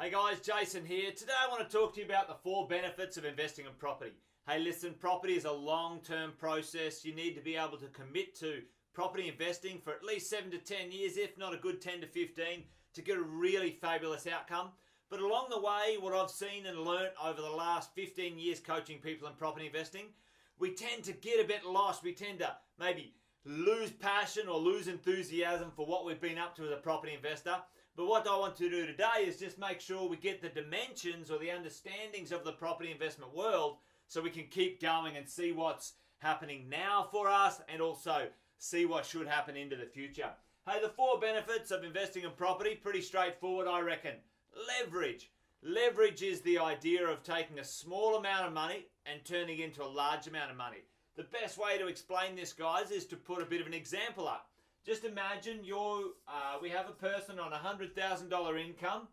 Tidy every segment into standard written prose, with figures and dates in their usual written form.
Hey guys, Jason here. Today I want to talk to you about the 4 benefits of investing in property. Hey listen, property is a long-term process. You need to be able to commit to property investing for at least 7 to 10 years, if not a good 10 to 15, to get a really fabulous outcome. But along the way, what I've seen and learnt over the last 15 years coaching people in property investing, we tend to get a bit lost. We tend to maybe lose passion or lose enthusiasm for what we've been up to as a property investor. But what I want to do today is just make sure we get the dimensions or the understandings of the property investment world so we can keep going and see what's happening now for us and also see what should happen into the future. Hey, the 4 benefits of investing in property, pretty straightforward, I reckon. Leverage. Leverage is the idea of taking a small amount of money and turning it into a large amount of money. The best way to explain this, guys, is to put a bit of an example up. Just imagine we have a person on $100,000 income,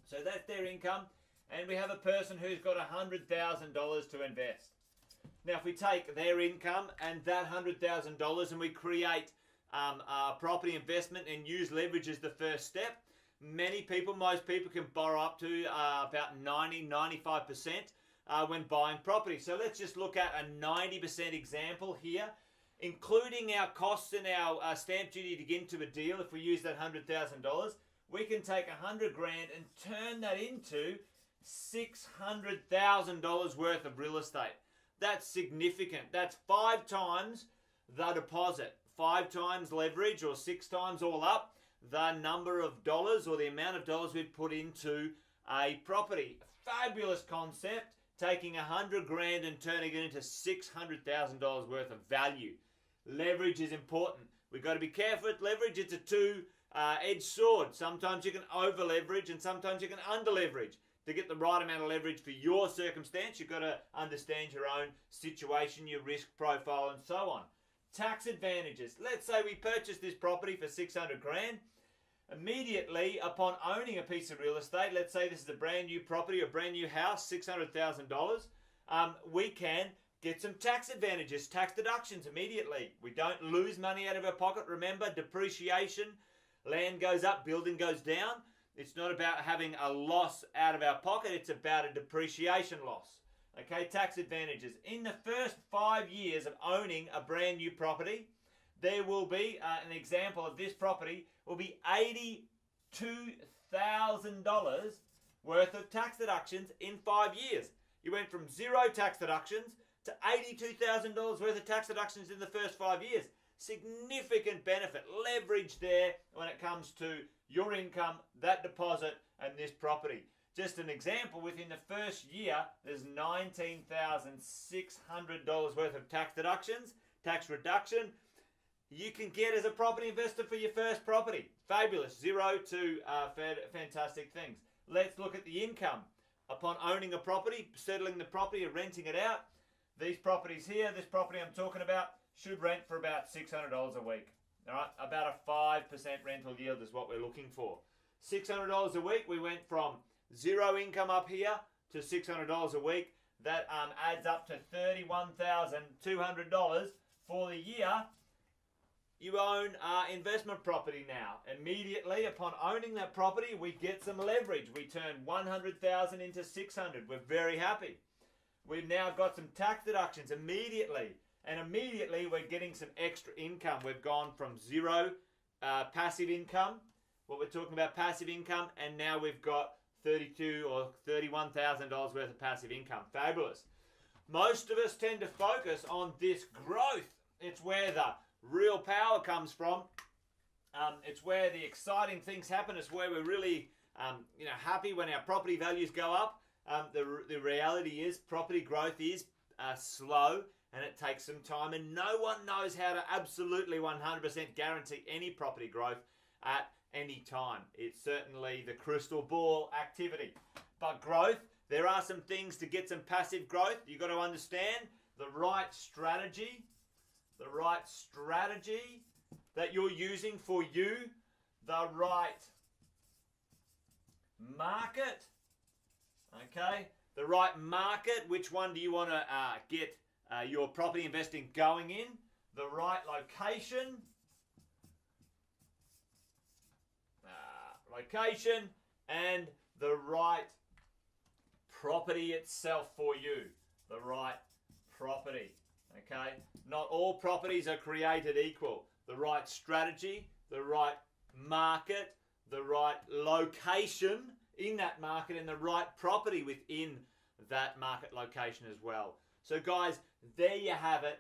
so that's their income, and we have a person who's got $100,000 to invest. Now, if we take their income and that $100,000 and we create a property investment and use leverage as the first step, most people can borrow up to about 90-95% when buying property. So let's just look at a 90% example here. Including our costs and our stamp duty to get into a deal, if we use that $100,000, we can take $100,000 and turn that into $600,000 worth of real estate. That's significant. That's 5 times the deposit, 5 times leverage, or 6 times all up the number of dollars or the amount of dollars we've put into a property. Fabulous concept. Taking $100,000 and turning it into $600,000 worth of value. Leverage is important. We've got to be careful with leverage. It's a two-edged sword. Sometimes you can over-leverage and sometimes you can under-leverage. To get the right amount of leverage for your circumstance, you've got to understand your own situation, your risk profile, and so on. Tax advantages. Let's say we purchased this property for $600,000. Immediately upon owning a piece of real estate, let's say this is a brand new property, a brand new house, $600,000, we can get some tax advantages, tax deductions immediately. We don't lose money out of our pocket. Remember, depreciation, land goes up, building goes down. It's not about having a loss out of our pocket, it's about a depreciation loss. Okay, tax advantages. In the first 5 years of owning a brand new property, there will be, an example of this property, will be $82,000 worth of tax deductions in 5 years. You went from 0 tax deductions to $82,000 worth of tax deductions in the first 5 years. Significant benefit, leverage there when it comes to your income, that deposit, and this property. Just an example, within the first year, there's $19,600 worth of tax deductions, tax reduction, you can get as a property investor for your first property. Fabulous. 0 to fantastic things. Let's look at the income. Upon owning a property, settling the property or renting it out, these properties here, this property I'm talking about, should rent for about $600 a week. All right, about a 5% rental yield is what we're looking for. $600 a week, we went from 0 income up here to $600 a week. That adds up to $31,200 for the year. You own investment property now. Immediately upon owning that property, we get some leverage. We turn $100,000 into $600,000. We're very happy. We've now got some tax deductions immediately. And immediately we're getting some extra income. We've gone from 0 passive income, what we're talking about passive income, and now we've got $32,000 or $31,000 worth of passive income. Fabulous. Most of us tend to focus on this growth. It's where the real power comes from. It's where the exciting things happen. It's where we're really happy when our property values go up. The reality is property growth is slow and it takes some time, and no one knows how to absolutely 100% guarantee any property growth at any time. It's certainly the crystal ball activity. But growth, there are some things to get some passive growth. You've got to understand the right strategy that you're using for you, the right market, okay? The right market, which one do you want to get your property investing going in? The right location, and the right property itself for you. The right property. Okay? Not all properties are created equal. The right strategy, the right market, the right location in that market, and the right property within that market location as well. So guys, there you have it.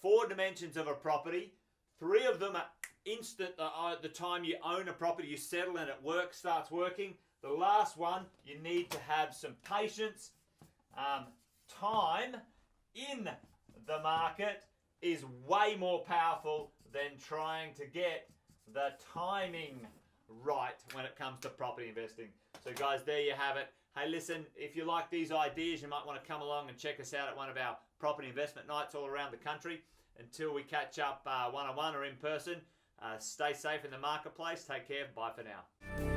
4 dimensions of a property. 3 of them are instant at the time you own a property, you settle and it starts working. The last one, you need to have some patience. Time in the market is way more powerful than trying to get the timing right when it comes to property investing. So guys, there you have it. Hey, listen, if you like these ideas, you might want to come along and check us out at one of our property investment nights all around the country. Until we catch up one-on-one or in person, stay safe in the marketplace. Take care. Bye for now.